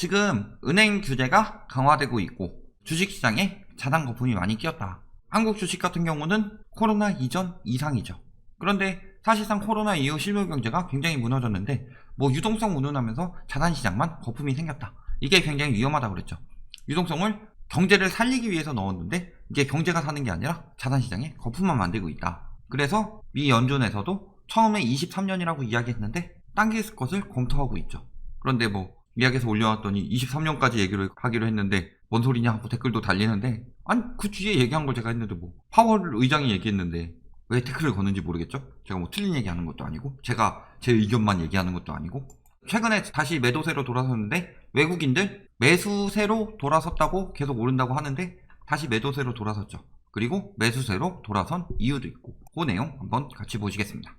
지금 은행 규제가 강화되고 있고 주식시장에 자산 거품이 많이 끼었다. 한국 주식 같은 경우는 코로나 이전 이상이죠. 그런데 사실상 코로나 이후 실물 경제가 굉장히 무너졌는데 유동성 운운하면서 자산시장만 거품이 생겼다. 이게 굉장히 위험하다고 그랬죠. 유동성을 경제를 살리기 위해서 넣었는데 이게 경제가 사는 게 아니라 자산시장에 거품만 만들고 있다. 그래서 미 연준에서도 처음에 23년이라고 이야기했는데 당길 것을 검토하고 있죠. 그런데 미약에서 올려놨더니 23년까지 얘기를 하기로 했는데 뭔 소리냐 하고 댓글도 달리는데, 아니 그 뒤에 얘기한 걸 제가 했는데 파월 의장이 얘기했는데 왜 태클을 거는지 모르겠죠. 제가 틀린 얘기하는 것도 아니고 제가 제 의견만 얘기하는 것도 아니고. 최근에 다시 매도세로 돌아섰는데 외국인들 매수세로 돌아섰다고 계속 오른다고 하는데 다시 매도세로 돌아섰죠. 그리고 매수세로 돌아선 이유도 있고 그 내용 한번 같이 보시겠습니다.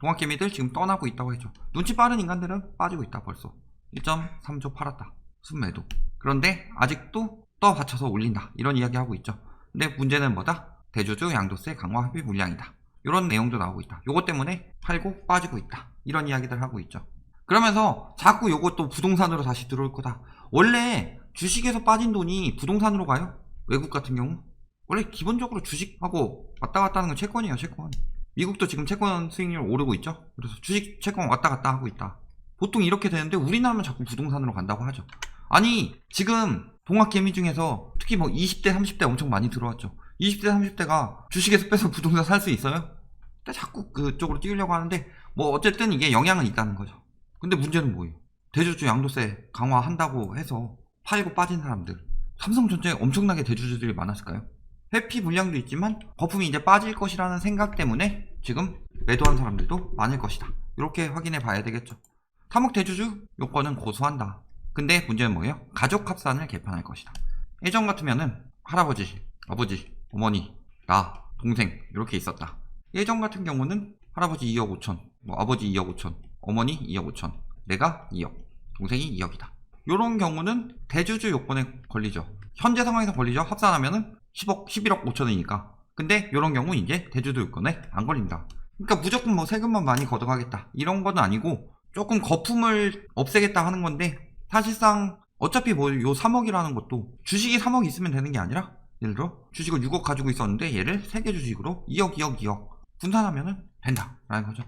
동학개미들 지금 떠나고 있다고 했죠. 눈치 빠른 인간들은 빠지고 있다. 벌써 1.3조 팔았다. 순매도. 그런데 아직도 떠받쳐서 올린다. 이런 이야기 하고 있죠. 근데 문제는 뭐다? 대주주 양도세 강화 합의 물량이다. 이런 내용도 나오고 있다. 요것 때문에 팔고 빠지고 있다. 이런 이야기들 하고 있죠. 그러면서 자꾸 요것도 부동산으로 다시 들어올 거다. 원래 주식에서 빠진 돈이 부동산으로 가요? 외국 같은 경우? 원래 기본적으로 주식하고 왔다 갔다 하는 건 채권이에요. 채권. 미국도 지금 채권 수익률 오르고 있죠. 그래서 주식 채권 왔다 갔다 하고 있다. 보통 이렇게 되는데 우리나라만 자꾸 부동산으로 간다고 하죠. 아니 지금 동학개미 중에서 특히 20대 30대 엄청 많이 들어왔죠. 20대 30대가 주식에서 빼서 부동산 살 수 있어요? 근데 자꾸 그쪽으로 뛰려고 하는데 어쨌든 이게 영향은 있다는 거죠. 근데 문제는 뭐예요? 대주주 양도세 강화한다고 해서 팔고 빠진 사람들, 삼성전자에 엄청나게 대주주들이 많았을까요? 회피 물량도 있지만 거품이 이제 빠질 것이라는 생각 때문에 지금 매도한 사람들도 많을 것이다. 이렇게 확인해 봐야 되겠죠. 3억 대주주 요건은 고수한다. 근데 문제는 뭐예요? 가족 합산을 개편할 것이다. 예전 같으면은 할아버지, 아버지, 어머니, 나, 동생 이렇게 있었다. 예전 같은 경우는 할아버지 2억 5천, 아버지 2억 5천, 어머니 2억 5천, 내가 2억, 동생이 2억이다. 요런 경우는 대주주 요건에 걸리죠. 현재 상황에서 걸리죠. 합산하면은 10억, 11억 5천이니까. 근데 요런 경우 이제 대주주 요건에 안 걸린다. 그러니까 무조건 세금만 많이 걷어가겠다. 이런 건 아니고 조금 거품을 없애겠다 하는 건데, 사실상 어차피 요 3억이라는 것도 주식이 3억 있으면 되는 게 아니라, 예를 들어 주식을 6억 가지고 있었는데 얘를 3개 주식으로 2억 2억 2억 분산하면 된다 라는 거죠.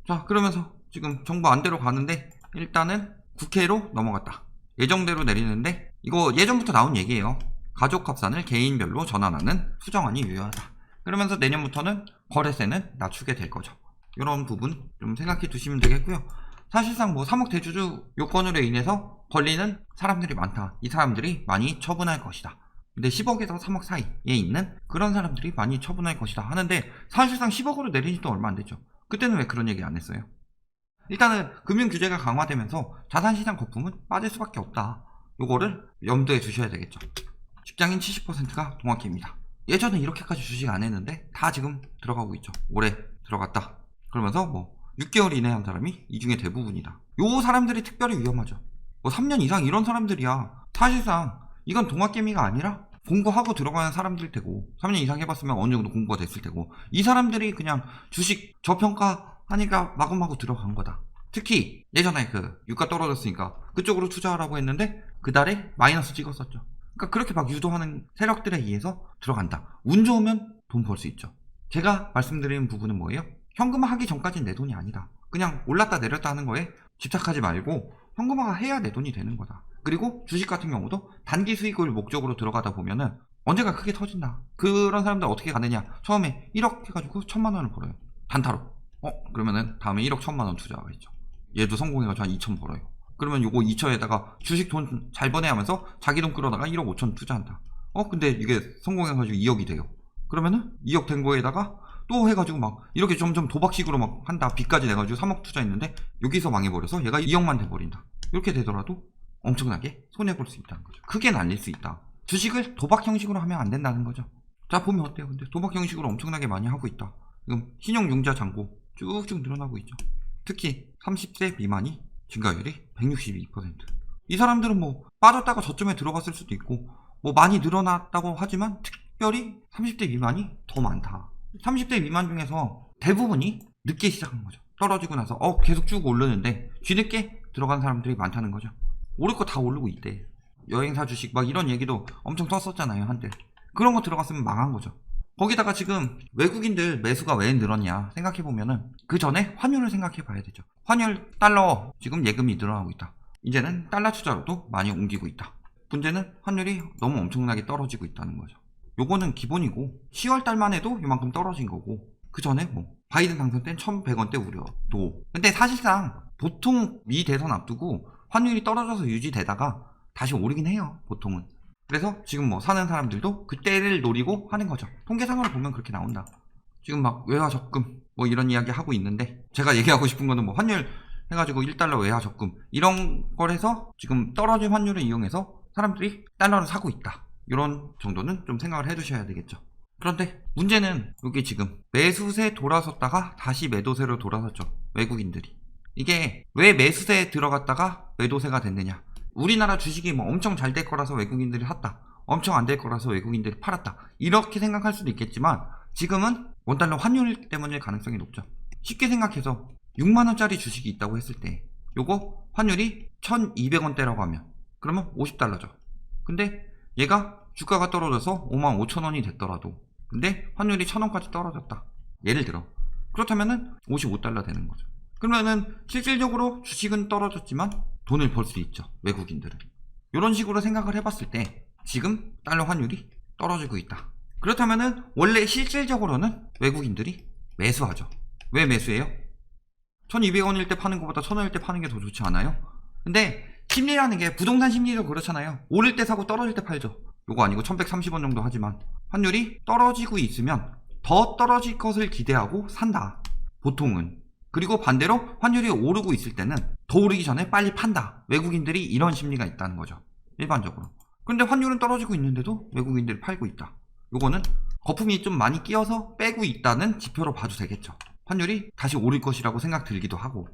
자, 그러면서 지금 정부 안대로 가는데 일단은 국회로 넘어갔다. 예정대로 내리는데 이거 예전부터 나온 얘기예요. 가족 합산을 개인별로 전환하는 수정안이 유효하다. 그러면서 내년부터는 거래세는 낮추게 될 거죠. 이런 부분 좀 생각해 두시면 되겠고요. 사실상 3억 대주주 요건으로 인해서 걸리는 사람들이 많다. 이 사람들이 많이 처분할 것이다. 근데 10억에서 3억 사이에 있는 그런 사람들이 많이 처분할 것이다 하는데, 사실상 10억으로 내린 지도 얼마 안 됐죠. 그때는 왜 그런 얘기 안 했어요? 일단은 금융 규제가 강화되면서 자산시장 거품은 빠질 수밖에 없다. 요거를 염두에 두셔야 되겠죠. 직장인 70%가 동학개미입니다. 예전에 이렇게까지 주식 안 했는데 다 지금 들어가고 있죠. 올해 들어갔다. 그러면서 6개월 이내 한 사람이 이 중에 대부분이다. 요 사람들이 특별히 위험하죠. 3년 이상 이런 사람들이야. 사실상 이건 동학개미가 아니라 공부하고 들어가는 사람들 테고, 3년 이상 해봤으면 어느 정도 공부가 됐을 테고, 이 사람들이 그냥 주식 저평가하니까 마구마구 들어간 거다. 특히 예전에 유가 떨어졌으니까 그쪽으로 투자하라고 했는데 그달에 마이너스 찍었었죠. 그러니까 그렇게 막 유도하는 세력들에 의해서 들어간다. 운 좋으면 돈 벌 수 있죠. 제가 말씀드리는 부분은 뭐예요? 현금화하기 전까지는 내 돈이 아니다. 그냥 올랐다 내렸다 하는 거에 집착하지 말고 현금화가 해야 내 돈이 되는 거다. 그리고 주식 같은 경우도 단기 수익을 목적으로 들어가다 보면은 언젠가 크게 터진다. 그런 사람들 어떻게 가느냐? 처음에 1억 해가지고 1,000만 원을 벌어요. 단타로. 그러면은 다음에 1억 1,000만 원 투자하겠죠. 얘도 성공해가지고 한 2천 벌어요. 그러면 요거 2천에다가 주식 돈 잘 버네 하면서 자기 돈 끌어다가 1억 5천 투자한다. 근데 이게 성공해가지고 2억이 돼요. 그러면은 2억 된 거에다가 또 해가지고 이렇게 점점 도박식으로 한다. 빚까지 내가지고 3억 투자했는데 여기서 망해버려서 얘가 2억만 돼버린다. 이렇게 되더라도 엄청나게 손해볼 수 있다는 거죠. 크게 날릴 수 있다. 주식을 도박 형식으로 하면 안 된다는 거죠. 자, 보면 어때요? 근데 도박 형식으로 엄청나게 많이 하고 있다. 지금 신용융자 잔고 쭉쭉 늘어나고 있죠. 특히 30세 미만이 증가율이 162%. 이 사람들은 빠졌다가 저점에 들어갔을 수도 있고 많이 늘어났다고 하지만 특별히 30대 미만이 더 많다. 30대 미만 중에서 대부분이 늦게 시작한 거죠. 떨어지고 나서 계속 쭉 오르는데 뒤늦게 들어간 사람들이 많다는 거죠. 오를 거 다 오르고 있대. 여행사 주식 막 이런 얘기도 엄청 떴었잖아요, 한때. 그런 거 들어갔으면 망한 거죠. 거기다가 지금 외국인들 매수가 왜 늘었냐 생각해보면은 그 전에 환율을 생각해봐야 되죠. 환율 달러 지금 예금이 늘어나고 있다. 이제는 달러 투자로도 많이 옮기고 있다. 문제는 환율이 너무 엄청나게 떨어지고 있다는 거죠. 요거는 기본이고 10월달만 해도 요만큼 떨어진 거고 그 전에 뭐 바이든 당선 때는 1100원대 우려도. 근데 사실상 보통 미 대선 앞두고 환율이 떨어져서 유지되다가 다시 오르긴 해요, 보통은. 그래서 지금 뭐 사는 사람들도 그때를 노리고 하는 거죠. 통계상으로 보면 그렇게 나온다. 지금 막 외화 적금 뭐 이런 이야기 하고 있는데 제가 얘기하고 싶은 거는 뭐 환율 해가지고 1달러 외화 적금 이런 걸 해서 지금 떨어진 환율을 이용해서 사람들이 달러를 사고 있다. 이런 정도는 좀 생각을 해두셔야 되겠죠. 그런데 문제는 여기 지금 매수세 돌아섰다가 다시 매도세로 돌아섰죠. 외국인들이. 이게 왜 매수세에 들어갔다가 매도세가 됐느냐. 우리나라 주식이 뭐 엄청 잘 될 거라서 외국인들이 샀다. 엄청 안 될 거라서 외국인들이 팔았다. 이렇게 생각할 수도 있겠지만 지금은 원달러 환율 때문일 가능성이 높죠. 쉽게 생각해서 6만원짜리 주식이 있다고 했을 때 요거 환율이 1200원대라고 하면 그러면 50달러죠. 근데 얘가 주가가 떨어져서 55,000원이 됐더라도 근데 환율이 1000원까지 떨어졌다. 예를 들어. 그렇다면은 55달러 되는 거죠. 그러면은 실질적으로 주식은 떨어졌지만 돈을 벌 수 있죠. 외국인들은. 이런 식으로 생각을 해봤을 때 지금 달러 환율이 떨어지고 있다. 그렇다면은 원래 실질적으로는 외국인들이 매수하죠. 왜 매수해요? 1200원일 때 파는 것보다 1000원일 때 파는 게 더 좋지 않아요? 근데 심리라는 게 부동산 심리도 그렇잖아요. 오를 때 사고 떨어질 때 팔죠. 요거 아니고 1130원 정도 하지만 환율이 떨어지고 있으면 더 떨어질 것을 기대하고 산다. 보통은. 그리고 반대로 환율이 오르고 있을 때는 더 오르기 전에 빨리 판다. 외국인들이 이런 심리가 있다는 거죠. 일반적으로. 근데 환율은 떨어지고 있는데도 외국인들이 팔고 있다. 요거는 거품이 좀 많이 끼어서 빼고 있다는 지표로 봐도 되겠죠. 환율이 다시 오를 것이라고 생각 들기도 하고.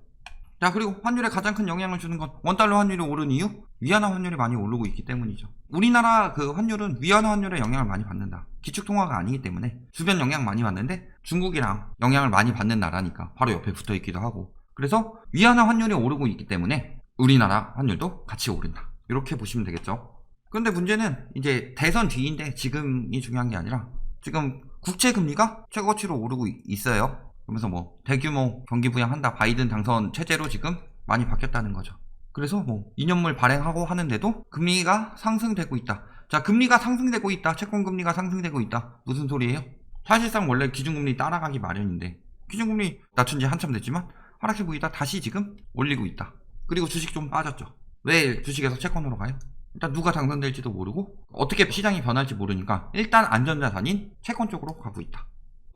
자, 그리고 환율에 가장 큰 영향을 주는 건 원달러 환율이 오른 이유? 위안화 환율이 많이 오르고 있기 때문이죠. 우리나라 그 환율은 위안화 환율에 영향을 많이 받는다. 기축통화가 아니기 때문에 주변 영향 많이 받는데 중국이랑 영향을 많이 받는 나라니까 바로 옆에 붙어 있기도 하고. 그래서 위안화 환율이 오르고 있기 때문에 우리나라 환율도 같이 오른다. 이렇게 보시면 되겠죠. 그런데 문제는 이제 대선 뒤인데 지금이 중요한 게 아니라 지금 국채 금리가 최고치로 오르고 있어요. 그러면서 뭐 대규모 경기 부양한다. 바이든 당선 체제로 지금 많이 바뀌었다는 거죠. 그래서 뭐 2년물 발행하고 하는데도 금리가 상승되고 있다. 자, 금리가 상승되고 있다. 채권 금리가 상승되고 있다. 무슨 소리예요? 사실상 원래 기준금리 따라가기 마련인데 기준금리 낮춘 지 한참 됐지만 하락해 보이다 다시 지금 올리고 있다. 그리고 주식 좀 빠졌죠. 왜 주식에서 채권으로 가요? 일단 누가 당선될지도 모르고 어떻게 시장이 변할지 모르니까 일단 안전자산인 채권 쪽으로 가고 있다.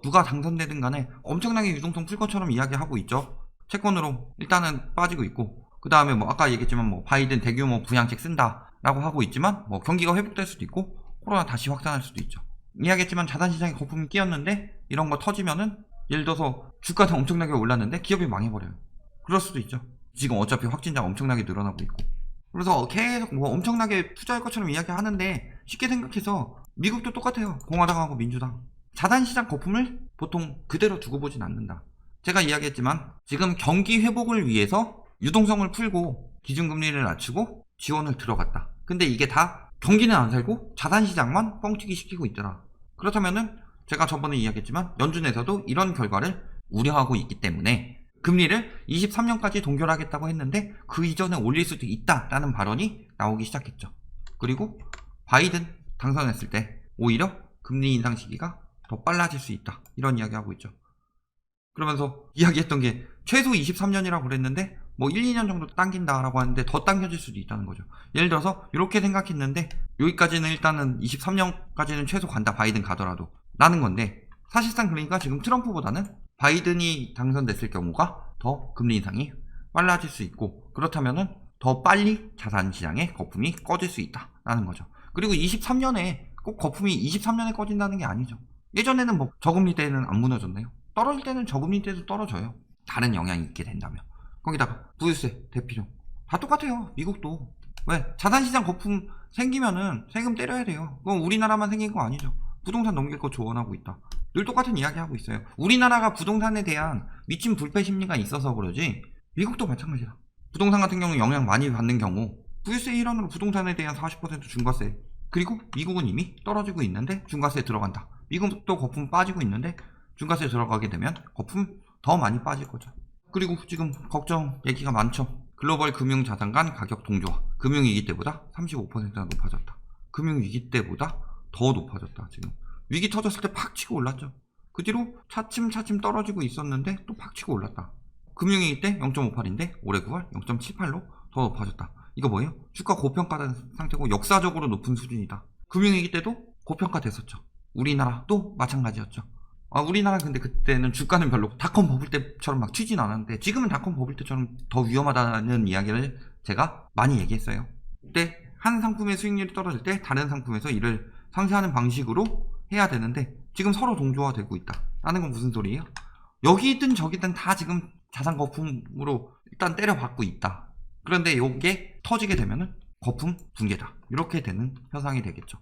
누가 당선되든 간에 엄청나게 유동성 풀 것처럼 이야기하고 있죠. 채권으로 일단은 빠지고 있고 그 다음에 뭐 아까 얘기했지만 뭐 바이든 대규모 부양책 쓴다 라고 하고 있지만 뭐 경기가 회복될 수도 있고 코로나 다시 확산할 수도 있죠. 이야기했지만 자산시장에 거품이 끼었는데 이런 거 터지면은 예를 들어서 주가도 엄청나게 올랐는데 기업이 망해버려요. 그럴 수도 있죠. 지금 어차피 확진자가 엄청나게 늘어나고 있고. 그래서 계속 뭐 엄청나게 투자할 것처럼 이야기하는데 쉽게 생각해서 미국도 똑같아요. 공화당하고 민주당. 자산시장 거품을 보통 그대로 두고 보진 않는다. 제가 이야기했지만 지금 경기 회복을 위해서 유동성을 풀고 기준금리를 낮추고 지원을 들어갔다. 근데 이게 다 경기는 안 살고 자산시장만 뻥튀기 시키고 있더라. 그렇다면은 제가 저번에 이야기했지만 연준에서도 이런 결과를 우려하고 있기 때문에 금리를 23년까지 동결하겠다고 했는데 그 이전에 올릴 수도 있다라는 발언이 나오기 시작했죠. 그리고 바이든 당선했을 때 오히려 금리 인상 시기가 더 빨라질 수 있다. 이런 이야기하고 있죠. 그러면서 이야기했던 게 최소 23년이라고 그랬는데 뭐 1, 2년 정도 당긴다라고 하는데 더 당겨질 수도 있다는 거죠. 예를 들어서 이렇게 생각했는데 여기까지는 일단은 23년까지는 최소 간다. 바이든 가더라도 라는 건데 사실상 그러니까 지금 트럼프보다는 바이든이 당선됐을 경우가 더 금리 인상이 빨라질 수 있고 그렇다면은 더 빨리 자산시장의 거품이 꺼질 수 있다라는 거죠. 그리고 23년에 꼭 거품이 23년에 꺼진다는 게 아니죠. 예전에는 뭐 저금리 때는 안 무너졌나요? 떨어질 때는 저금리 때도 떨어져요. 다른 영향이 있게 된다면. 거기다가 부유세, 대피령 다 똑같아요. 미국도. 왜? 자산시장 거품 생기면은 세금 때려야 돼요. 그건 우리나라만 생긴 거 아니죠. 부동산 넘길 거 조언하고 있다. 늘 똑같은 이야기 하고 있어요. 우리나라가 부동산에 대한 미친 불패 심리가 있어서 그러지 미국도 마찬가지다. 부동산 같은 경우 영향 많이 받는 경우 VS A란으로 부동산에 대한 40% 중과세. 그리고 미국은 이미 떨어지고 있는데 중과세에 들어간다. 미국도 거품 빠지고 있는데 중과세에 들어가게 되면 거품 더 많이 빠질 거죠. 그리고 지금 걱정 얘기가 많죠. 글로벌 금융자산 가격 동조화. 금융위기 때보다 35%나 높아졌다. 금융위기 때보다 더 높아졌다. 지금 위기 터졌을 때 팍 치고 올랐죠. 그 뒤로 차츰차츰 떨어지고 있었는데 또 팍 치고 올랐다. 금융위기 때 0.58인데 올해 9월 0.78로 더 높아졌다. 이거 뭐예요? 주가 고평가된 상태고 역사적으로 높은 수준이다. 금융위기 때도 고평가됐었죠. 우리나라도 마찬가지였죠. 우리나라 근데 그때는 주가는 별로 닷컴 버블 때처럼 막 튀진 않았는데 지금은 닷컴 버블 때처럼 더 위험하다는 이야기를 제가 많이 얘기했어요. 그때 한 상품의 수익률이 떨어질 때 다른 상품에서 이를 상쇄하는 방식으로 해야 되는데 지금 서로 동조화되고 있다. 라는 건 무슨 소리예요? 여기든 저기든 다 지금 자산 거품으로 일단 때려박고 있다. 그런데 이게 터지게 되면은 거품 붕괴다. 이렇게 되는 현상이 되겠죠.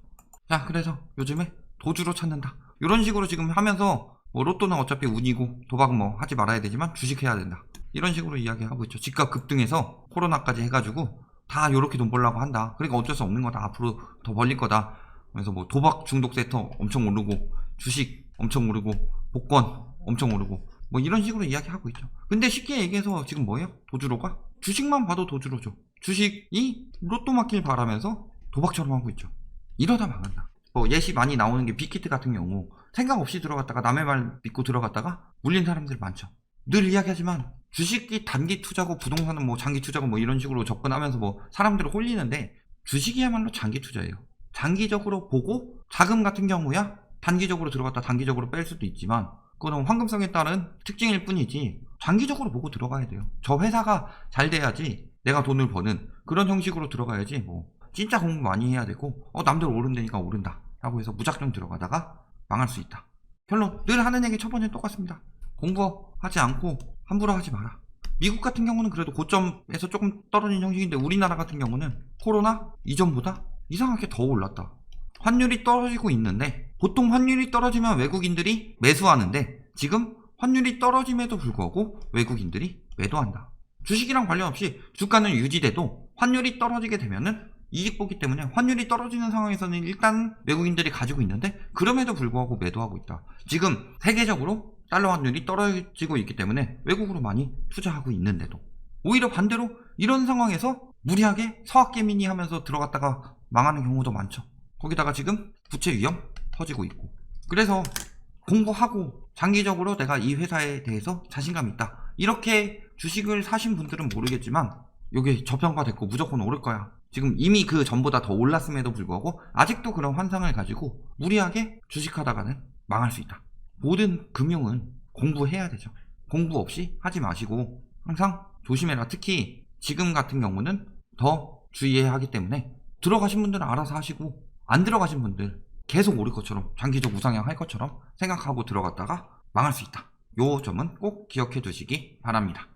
자, 그래서 요즘에 도주로 찾는다. 이런 식으로 지금 하면서 뭐 로또는 어차피 운이고 도박은 뭐 하지 말아야 되지만 주식해야 된다. 이런 식으로 이야기하고 있죠. 집값 급등해서 코로나까지 해가지고 다 요렇게 돈 벌려고 한다. 그러니까 어쩔 수 없는 거다. 앞으로 더 벌릴 거다. 그래서 뭐 도박 중독 세터 엄청 오르고 주식 엄청 오르고 복권 엄청 오르고 뭐 이런 식으로 이야기하고 있죠. 근데 쉽게 얘기해서 지금 뭐예요? 도주로가? 주식만 봐도 도주로죠. 주식이 로또 맞길 바라면서 도박처럼 하고 있죠. 이러다 망한다. 뭐 예시 많이 나오는 게 빅히트 같은 경우 생각 없이 들어갔다가 남의 말 믿고 들어갔다가 물린 사람들 많죠. 늘 이야기하지만 주식이 단기 투자고 부동산은 뭐 장기 투자고 뭐 이런 식으로 접근하면서 뭐 사람들을 홀리는데 주식이야말로 장기 투자예요. 장기적으로 보고 자금 같은 경우야 단기적으로 들어갔다 단기적으로 뺄 수도 있지만 그거는 황금성에 따른 특징일 뿐이지 장기적으로 보고 들어가야 돼요. 저 회사가 잘 돼야지 내가 돈을 버는 그런 형식으로 들어가야지 뭐 진짜 공부 많이 해야 되고 남들 오른다니까 오른다 라고 해서 무작정 들어가다가 망할 수 있다. 결론 늘 하는 얘기 첫 번째 똑같습니다. 공부하지 않고 함부로 하지 마라. 미국 같은 경우는 그래도 고점에서 조금 떨어진 형식인데 우리나라 같은 경우는 코로나 이전보다 이상하게 더 올랐다. 환율이 떨어지고 있는데 보통 환율이 떨어지면 외국인들이 매수하는데 지금 환율이 떨어짐에도 불구하고 외국인들이 매도한다. 주식이랑 관련 없이 주가는 유지돼도 환율이 떨어지게 되면은 이익 보기 때문에 환율이 떨어지는 상황에서는 일단 외국인들이 가지고 있는데 그럼에도 불구하고 매도하고 있다. 지금 세계적으로 달러 환율이 떨어지고 있기 때문에 외국으로 많이 투자하고 있는데도 오히려 반대로 이런 상황에서 무리하게 서학개미니 하면서 들어갔다가 망하는 경우도 많죠. 거기다가 지금 부채 위험 터지고 있고 그래서 공부하고 장기적으로 내가 이 회사에 대해서 자신감 있다 이렇게 주식을 사신 분들은 모르겠지만 이게 저평가됐고 무조건 오를 거야. 지금 이미 그 전보다 더 올랐음에도 불구하고 아직도 그런 환상을 가지고 무리하게 주식하다가는 망할 수 있다. 모든 금융은 공부해야 되죠. 공부 없이 하지 마시고 항상 조심해라. 특히 지금 같은 경우는 더 주의해야 하기 때문에 들어가신 분들은 알아서 하시고 안 들어가신 분들 계속 오를 것처럼 장기적 우상향 할 것처럼 생각하고 들어갔다가 망할 수 있다. 요 점은 꼭 기억해 두시기 바랍니다.